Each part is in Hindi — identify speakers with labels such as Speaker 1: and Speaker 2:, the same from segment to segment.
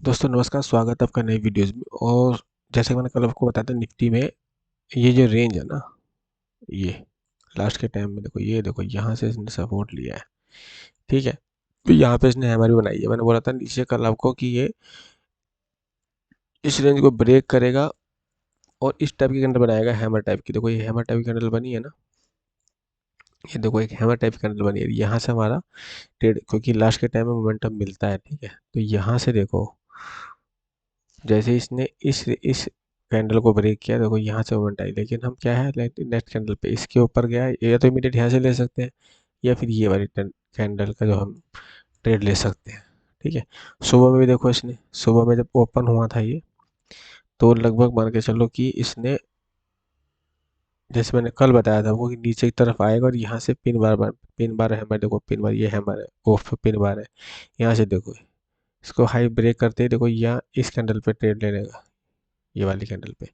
Speaker 1: दोस्तों नमस्कार, स्वागत है आपका नई वीडियोज़ में। और जैसे कि मैंने कल आपको बताया था, निफ्टी में ये जो रेंज है ना, ये लास्ट के टाइम में देखो यहाँ से इसने सपोर्ट लिया है। ठीक है, तो यहाँ पे इसने हैमर भी बनाई है। मैंने बोला था नीचे कल आपको कि ये इस रेंज को ब्रेक करेगा और इस टाइप की कैंडल बनाएगा, हैमर टाइप की। देखो ये हैमर टाइप की कैंडल बनी है ना, ये देखो एक हैमर टाइप की कैंडल बनी है। यहाँ से हमारा ट्रेड, क्योंकि लास्ट के टाइम में मोमेंटम मिलता है, ठीक है। तो यहाँ से देखो, जैसे इसने इस कैंडल को ब्रेक किया, देखो यहाँ से मोमेंट आई, लेकिन हम क्या है, नेक्स्ट कैंडल पे इसके ऊपर गया है। या तो इमीडिएट यहाँ से ले सकते हैं, या फिर ये वाली कैंडल का जो हम ट्रेड ले सकते हैं। ठीक है, सुबह में भी देखो, इसने सुबह में जब ओपन हुआ था ये, तो लगभग मान के चलो कि इसने, जैसे मैंने कल बताया था वो, कि नीचे की तरफ आएगा और यहाँ से पिन बार हैमर, देखो पिन बार, ये हैमर है, ऑफ पिन बार है। यहाँ से देखो इसको हाई ब्रेक करते ही देखो यहाँ इस कैंडल पे ट्रेड लेने का, ये वाली कैंडल पे।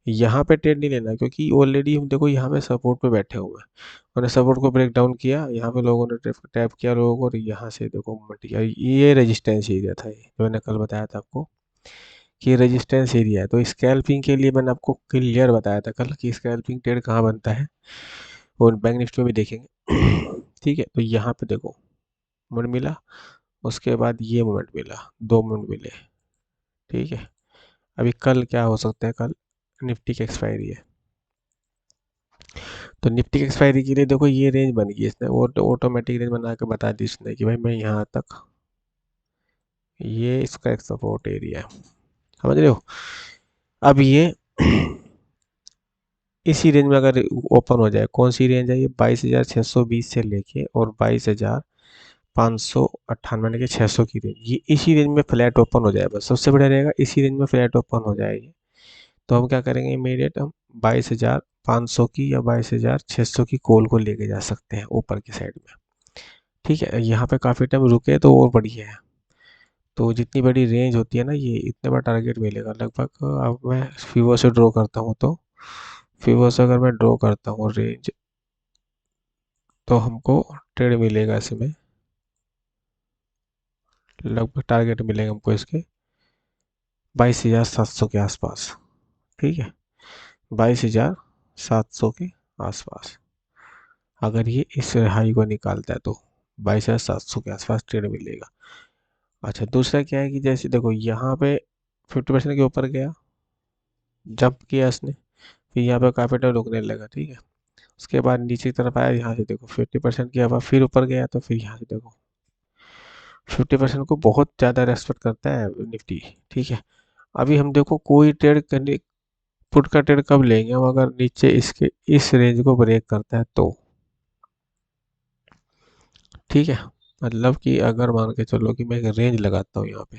Speaker 1: यहाँ पे ट्रेड नहीं लेना, क्योंकि ऑलरेडी हम देखो यहाँ पे सपोर्ट पे बैठे हुए हैं। उन्होंने सपोर्ट को ब्रेक डाउन किया, यहाँ पे लोगों ने टैप किया लोगों को, और यहाँ से देखो मूवमेंट किया। ये रेजिस्टेंस एरिया था, ये जो मैंने कल बताया था आपको कि रेजिस्टेंस एरिया है। तो स्कैल्पिंग के लिए मैंने आपको क्लियर बताया था कल कि स्कैल्पिंग ट्रेड कहाँ बनता है, और बैंक निफ्टी में भी देखेंगे। ठीक है, तो यहाँ पे देखो मूवमेंट मिला, उसके बाद ये मूवमेंट मिला, दो मूवमेंट मिले। ठीक है, अभी कल क्या हो सकता है, कल निफ्टी की एक्सपायरी है। तो निफ्टी की एक्सपायरी के लिए देखो ये रेंज बन गई इसने, वो ऑटोमेटिक रेंज बना के बता दी इसने कि भाई मैं यहाँ तक, ये इसका एक सपोर्ट एरिया है, समझ रहे हो। अब ये इसी रेंज में अगर ओपन हो जाए, कौन सी रेंज है ये, 22,620 से लेके और 22,598 यानी कि 600 की रेंज, ये इसी रेंज में फ्लैट ओपन हो जाए, बस सबसे बढ़िया रहेगा इसी रेंज में फ्लैट ओपन हो जाएगी। तो हम क्या करेंगे, इमीडिएट हम 22,500 की या 22,600 की कॉल को लेके जा सकते हैं ऊपर की साइड में। ठीक है, यहाँ पे काफ़ी टाइम रुके तो और बढ़िया है। तो जितनी बड़ी रेंज होती है ना, ये इतने बड़ा टारगेट मिलेगा लगभग। अब मैं फीवो से ड्रॉ करता हूँ, तो फीवो से अगर मैं ड्रॉ करता हूँ रेंज, तो हमको ट्रेड मिलेगा इसमें, लगभग टारगेट मिलेगा हमको इसके 22,700 के आसपास। ठीक है, 22,700 के आसपास अगर ये इस हाई को निकालता है, तो 22,700 के आसपास ट्रेड मिलेगा। अच्छा, दूसरा क्या है कि जैसे देखो यहाँ पे 50% के ऊपर गया, जंप किया इसने, फिर यहाँ पे काफ़ी टाइम रुकने लगा। ठीक है, उसके बाद नीचे की तरफ आया, यहाँ से देखो 50% किया हुआ, फिर ऊपर गया, तो फिर यहाँ से देखो 50% को बहुत ज़्यादा रेस्पेक्ट करता है निफ्टी। ठीक है, अभी हम देखो कोई ट्रेड करने, पुट का ट्रेड कब लेंगे हम, अगर नीचे इसके इस रेंज को ब्रेक करता है तो। ठीक है, मतलब कि अगर मान के चलो कि मैं एक रेंज लगाता हूँ यहाँ पे,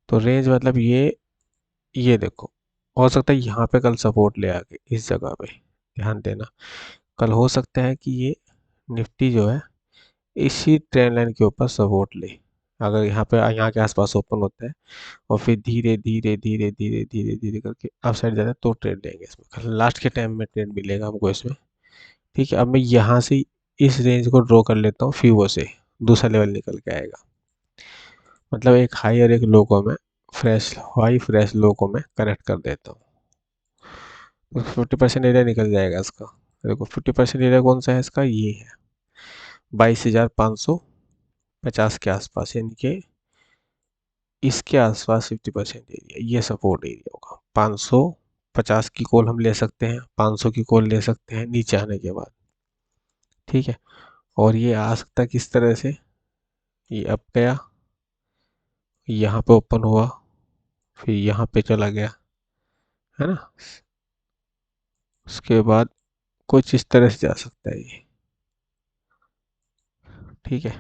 Speaker 1: तो रेंज मतलब ये देखो, हो सकता है यहाँ पे कल सपोर्ट ले आके इस जगह पे, ध्यान देना। कल हो सकता है कि ये निफ्टी जो है इसी ट्रेंड लाइन के ऊपर सपोर्ट ले, अगर यहाँ पे यहाँ के आसपास ओपन होता है, और फिर धीरे धीरे धीरे धीरे धीरे धीरे करके अप साइड जाता है, तो ट्रेड लेंगे इसमें, कल लास्ट के टाइम में ट्रेड मिलेगा हमको इसमें। ठीक है, अब मैं यहाँ से इस रेंज को ड्रॉ कर लेता हूँ, फीवो से दूसरा लेवल निकल के आएगा, मतलब एक हाई और एक लो को मैं फ्रेश हाई फ्रेश लो को मैं कनेक्ट कर देता हूँ, तो 50% एरिया निकल जाएगा इसका। देखो 50% एरिया कौन सा है इसका, ये है 22,550 के आसपास, यानी कि इसके आसपास 50% एरिया, ये सपोर्ट एरिया होगा। 550 की कॉल हम ले सकते हैं, 500 की कॉल ले सकते हैं नीचे आने के बाद। ठीक है, और ये आ सकता है किस तरह से, ये अप गया, यहाँ पे ओपन हुआ, फिर यहाँ पे चला गया, है ना, उसके बाद कुछ इस तरह से जा सकता है ये। ठीक है,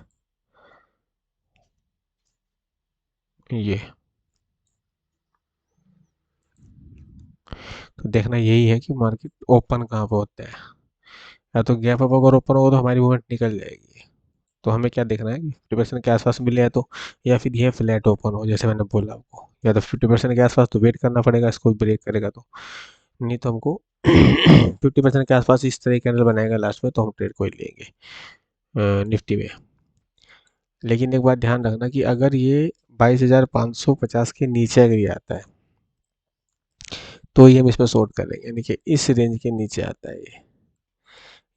Speaker 1: ये तो देखना यही है कि मार्केट ओपन कहाँ पे होता है, या तो गैप अप अगर ओपन होगा तो हमारी मूवमेंट निकल जाएगी। तो हमें क्या देखना है कि 50% के आसपास मिले है तो, या फिर ये फ्लैट ओपन हो, जैसे मैंने बोला आपको, या तो 50% के आसपास तो वेट करना पड़ेगा, इसको ब्रेक करेगा तो, नहीं तो हमको 50% के आसपास इस तरह कैंडल बनाएगा लास्ट में, तो हम ट्रेड को ही लेंगे निफ्टी में। लेकिन एक बात ध्यान रखना कि अगर ये 22,550 के नीचे अगर ये आता है तो ये हम इसमें शॉर्ट करेंगे, यानी कि इस रेंज के नीचे आता है ये,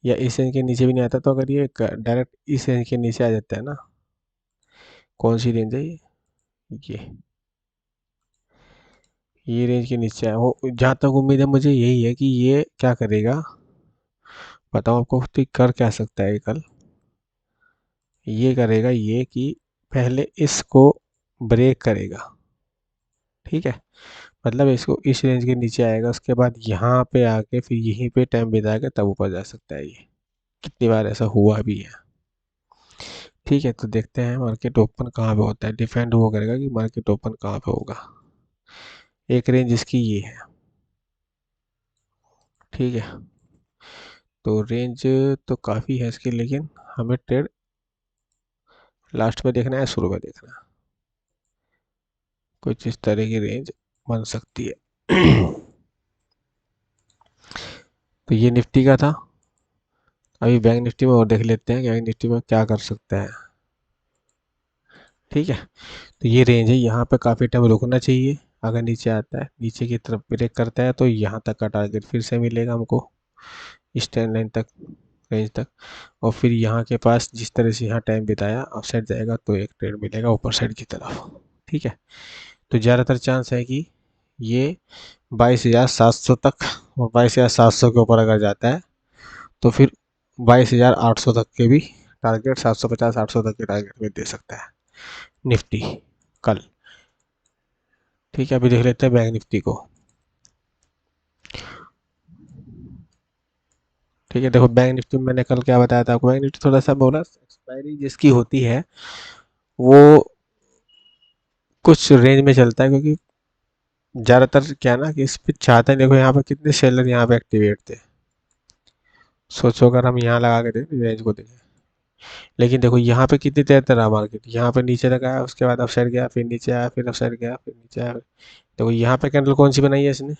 Speaker 1: या इस रेंज के नीचे भी नहीं आता, तो अगर ये डायरेक्ट इस रेंज के नीचे आ जाता है ना, कौन सी रेंज है ये रेंज के नीचे है वो, जहाँ तक उम्मीद है मुझे यही है कि ये क्या करेगा, बताओ आपको, तो कर क्या सकता है ये कल, ये करेगा ये कि पहले इसको ब्रेक करेगा, ठीक है, मतलब इसको इस रेंज के नीचे आएगा, उसके बाद यहाँ पे आके फिर यहीं पे टाइम बिताएगा, तब ऊपर जा सकता है ये, कितनी बार ऐसा हुआ भी है। ठीक है, तो देखते हैं मार्केट ओपन कहाँ पे होता है, डिपेंड वो करेगा कि मार्केट ओपन कहाँ पे होगा। एक रेंज इसकी ये है, ठीक है, तो रेंज तो काफ़ी है इसकी, लेकिन हमें ट्रेड लास्ट में देखना है, शुरू में देखना है, कुछ इस तरह की रेंज बन सकती है। तो ये निफ्टी का था। अभी बैंक निफ्टी में और देख लेते हैं कि बैंक निफ्टी में क्या कर सकता है। ठीक है, तो ये रेंज है, यहाँ पे काफ़ी टाइम रुकना चाहिए, अगर नीचे आता है, नीचे की तरफ ब्रेक करता है तो यहाँ तक का टारगेट फिर से मिलेगा हमको, इस ट्रेंड लाइन तक, रेंज तक, और फिर यहाँ के पास जिस तरह से यहाँ टाइम बिताया अप साइड जाएगा तो एक ट्रेड मिलेगा ऊपर साइड की तरफ। ठीक है, तो ज़्यादातर चांस है कि ये 22,700 तक, और 22,700 के ऊपर अगर जाता है तो फिर 22,800 तक के भी टारगेट, 750-800 तक के टारगेट में दे सकता है निफ्टी कल। ठीक है, अभी देख लेते हैं बैंक निफ्टी को। ठीक है, देखो बैंक निफ्टी में मैंने कल क्या बताया था आपको, बैंक निफ्टी थोड़ा सा बोला, एक्सपायरी जिसकी होती है वो कुछ रेंज में चलता है, क्योंकि ज़्यादातर क्या है ना कि इस पे चाहते हैं, देखो यहाँ पे कितने सेलर यहाँ पे एक्टिवेट थे, सोचो अगर हम यहाँ लगा के देखें रेंज को देखें, लेकिन देखो यहाँ पे कितनी देर तक रहा मार्केट, यहाँ पे नीचे तक आया, उसके बाद अप साइड गया, फिर नीचे आया, फिर अप साइड गया, फिर नीचे आया। देखो यहाँ पे कैंडल कौन सी बनाई है इसने,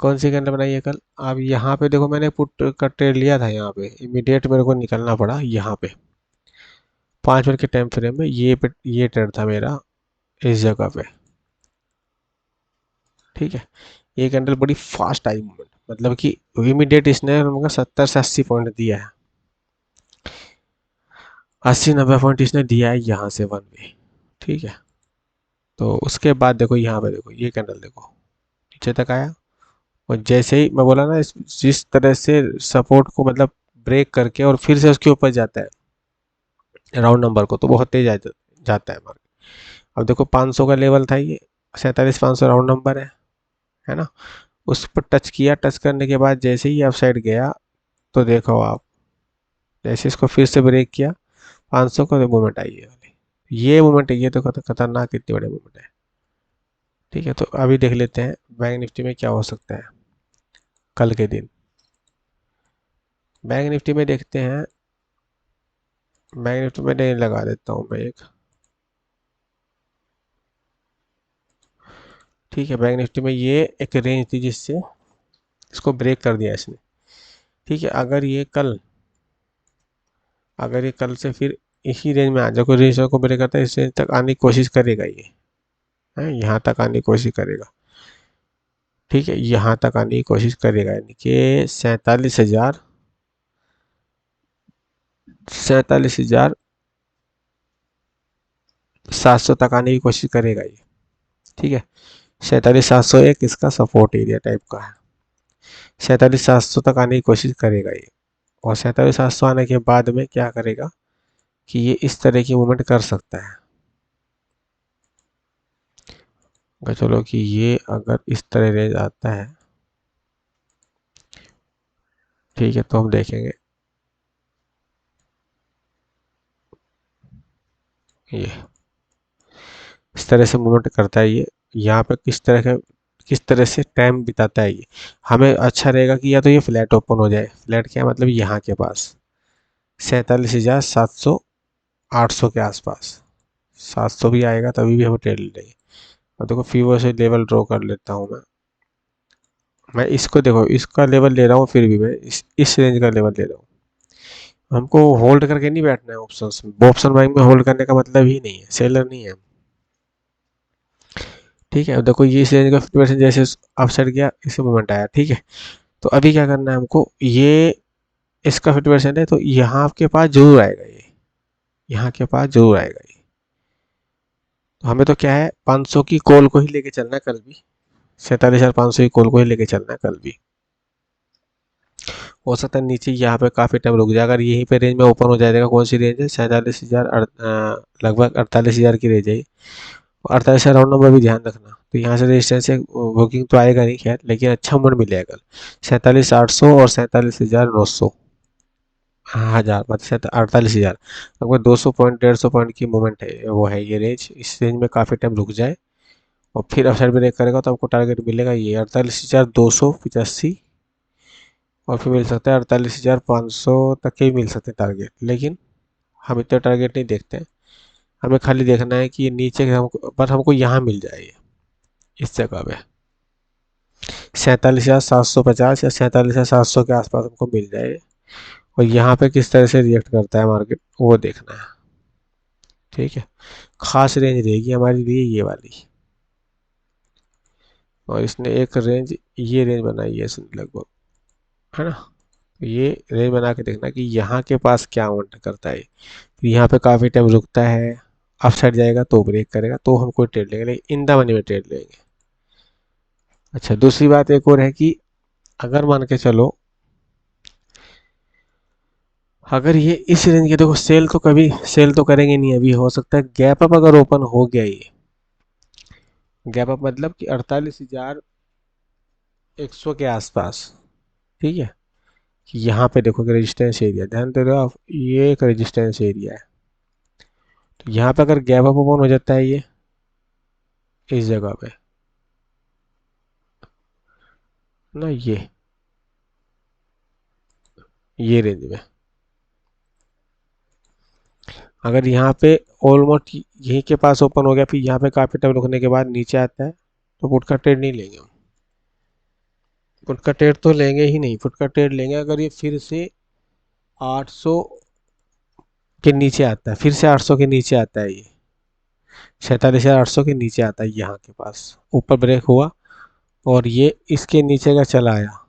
Speaker 1: कौन सी कैंडल बनाई है कल, अब यहाँ पे देखो मैंने पुट का ट्रेड लिया था, यहाँ पे इमीडिएट मेरे को निकलना पड़ा, यहाँ पे 5 मिनट के टाइम फ्रेम में ये ट्रेड था मेरा इस जगह पे। ठीक है, ये कैंडल बड़ी फास्ट आई मूवमेंट, मतलब कि इमीडिएट इसने हमको 70 से 80 पॉइंट दिया है, 80-90 पॉइंट इसने दिया है यहाँ से वन वे। ठीक है, तो उसके बाद देखो यहाँ पे, देखो ये कैंडल देखो नीचे तक आया, और जैसे ही मैं बोला ना, जिस तरह से सपोर्ट को मतलब ब्रेक करके और फिर से उसके ऊपर जाता है राउंड नंबर को, तो बहुत तेज जाता है मार्केट। अब देखो 500 का लेवल था ये, 47,500 राउंड नंबर है ना, उस पर टच किया, टच करने के बाद जैसे ही अप साइड गया, तो देखो आप, जैसे इसको फिर से ब्रेक किया 500 का, तो मूवमेंट आई है वाली, ये मूवमेंट है, ये तो खतरनाक कितनी बड़ी मूवमेंट है। ठीक है, तो अभी देख लेते हैं बैंक निफ्टी में क्या हो सकता है कल के दिन। बैंक निफ्टी में देखते हैं, बैंक निफ्टी में नहीं लगा देता हूँ मैं एक। ठीक है, बैंक निफ्टी में ये एक रेंज थी जिससे इसको ब्रेक कर दिया इसने। ठीक है, अगर ये कल से फिर इसी रेंज में आ जाए, कोई रेंज को ब्रेक करता है, इस रेंज तक आने की कोशिश करेगा ये, है यहाँ तक आने की कोशिश करेगा। ठीक है, यहाँ तक आने की कोशिश करेगा, यानी कि 47,700 तक आने की कोशिश करेगा ये। ठीक है, 47,701 इसका सपोर्ट एरिया टाइप का है, 47,700 तक आने की कोशिश करेगा ये, और 47,700 आने के बाद में क्या करेगा कि ये इस तरह की मूवमेंट कर सकता है। अगर चलो कि ये अगर इस तरह रेंज आता है, ठीक है, तो हम देखेंगे ये इस तरह से मूवमेंट करता है ये, यहाँ पे किस तरह से टाइम बिताता है ये, हमें अच्छा रहेगा कि या तो ये फ्लैट ओपन हो जाए, फ्लैट क्या मतलब यहाँ के पास 47,700-800 के आसपास, 700 भी आएगा तभी भी हम ट्रेड ले लेंगे। अब देखो फीवर से लेवल ड्रॉ कर लेता हूँ मैं इसको देखो, इसका लेवल ले रहा हूँ, फिर भी मैं इस रेंज का लेवल ले रहा हूँ, हमको होल्ड करके नहीं बैठना है ऑप्शंस में। ऑप्शन बाइंग में होल्ड करने का मतलब ही नहीं है, सेलर नहीं है। ठीक है, देखो ये इस रेंज का 50% जैसे अपसाइड गया, इससे मूवमेंट आया। ठीक है, तो अभी क्या करना है हमको, ये इसका 50% है तो यहाँ आपके पास जरूर आएगा, ये यहाँ के पास जरूर आएगा ये। तो हमें तो क्या है, 500 की कॉल को ही लेके चलना है कल भी, 47,500 की कॉल को ही लेके चलना है कल भी। हो सकता है नीचे यहाँ पे काफ़ी टाइम रुक जाए, अगर यहीं पे रेंज में ओपन हो जाएगा। कौन सी रेंज है, 47,000, लगभग 48,000 की रेंज है। 48 राउंड नंबर भी ध्यान रखना। तो यहाँ से रेजिस्टेंस से बुकिंग तो आएगा नहीं खैर, लेकिन अच्छा मूवमेंट मिलेगा कल। 47,800 और 47,900, हाँ हज़ार मतलब 48,000, लगभग 200 पॉइंट 150 पॉइंट की मूवमेंट है, वो है ये रेंज। इस रेंज में काफ़ी टाइम रुक जाए और फिर अपसाइड ब्रेक करेगा तो आपको टारगेट मिलेगा ये 48,285, और फिर मिल सकता है 48,500 तक के भी मिल सकते हैं टारगेट। लेकिन हम इतने टारगेट नहीं देखते हैं, हमें खाली देखना है कि ये नीचे हमको, बस हमको यहाँ मिल जाए ये, इस जगह पे 47,750 या 47,700 के आसपास हमको मिल जाए। और यहाँ पे किस तरह से रिएक्ट करता है मार्केट, वो देखना है। ठीक है, खास रेंज रहेगी हमारे लिए ये वाली, और इसने एक रेंज, ये रेंज बनाई है लगभग, है ना। तो ये रेंज बना के देखना कि यहाँ के पास क्या मूवमेंट करता है। तो यहाँ पे काफ़ी टाइम रुकता है, अप साइड जाएगा तो ब्रेक करेगा तो हम कोई ट्रेड लेंगे, लेकिन इन द मनी में ट्रेड लेंगे। अच्छा, दूसरी बात एक और है कि अगर मान के चलो, अगर ये इस रेंज के, देखो सेल तो कभी सेल तो करेंगे नहीं अभी, हो सकता है गैप अप अगर ओपन हो गया, ये गैप अप मतलब कि 48,100 के आसपास। ठीक है, कि यहाँ पे देखो कि रेजिस्टेंस एरिया, ध्यान दे रहे हो आप, ये एक रेजिस्टेंस एरिया है। तो यहाँ पे अगर गैप अप ओपन हो जाता है ये इस जगह पे ना, ये रेंज में अगर यहाँ पे ऑलमोस्ट यहीं के पास ओपन हो गया, फिर यहाँ पे काफी टाइम रुकने के बाद नीचे आता है, तो पुट का ट्रेड नहीं लेंगे हम। पुट का ट्रेड तो लेंगे ही नहीं, पुट का ट्रेड लेंगे अगर ये फिर से 800 के नीचे आता है, फिर से 800 के नीचे आता है, ये 47,800 के नीचे आता है, यहाँ के पास ऊपर ब्रेक हुआ और ये इसके नीचे का चला आया,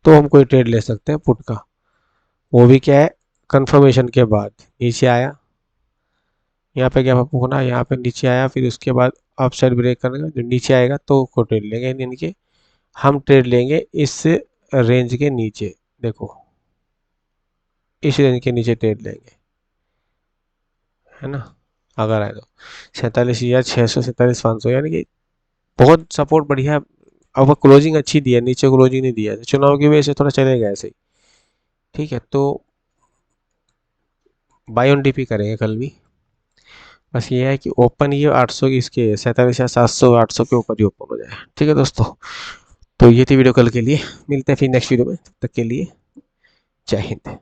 Speaker 1: तो हम कोई ट्रेड ले सकते हैं पुट का। वो भी क्या है, कंफर्मेशन के बाद नीचे आया, यहाँ पे क्या होना, यहाँ पे नीचे आया, फिर उसके बाद अप साइड ब्रेक करेगा, जो नीचे आएगा तो को ट्रेड लेंगे। यानी कि हम ट्रेड लेंगे इस रेंज के नीचे, देखो इस रेंज के नीचे ट्रेड लेंगे, है ना। अगर आए तो 47,600, 47,500, यानी कि बहुत सपोर्ट बढ़िया। अब वो क्लोजिंग अच्छी दी है, नीचे क्लोजिंग नहीं दिया है, चुनाव की वजह से थोड़ा चलेगा ऐसे ही। ठीक है, तो बाय ऑन डीपी करेंगे कल भी। बस ये है कि ओपन ये 800 की, इसके 47,700 800 के ऊपर ही ओपन हो जाए। ठीक है दोस्तों, तो ये थी वीडियो कल के लिए, मिलते हैं फिर नेक्स्ट वीडियो में, तब तक के लिए जय हिंद।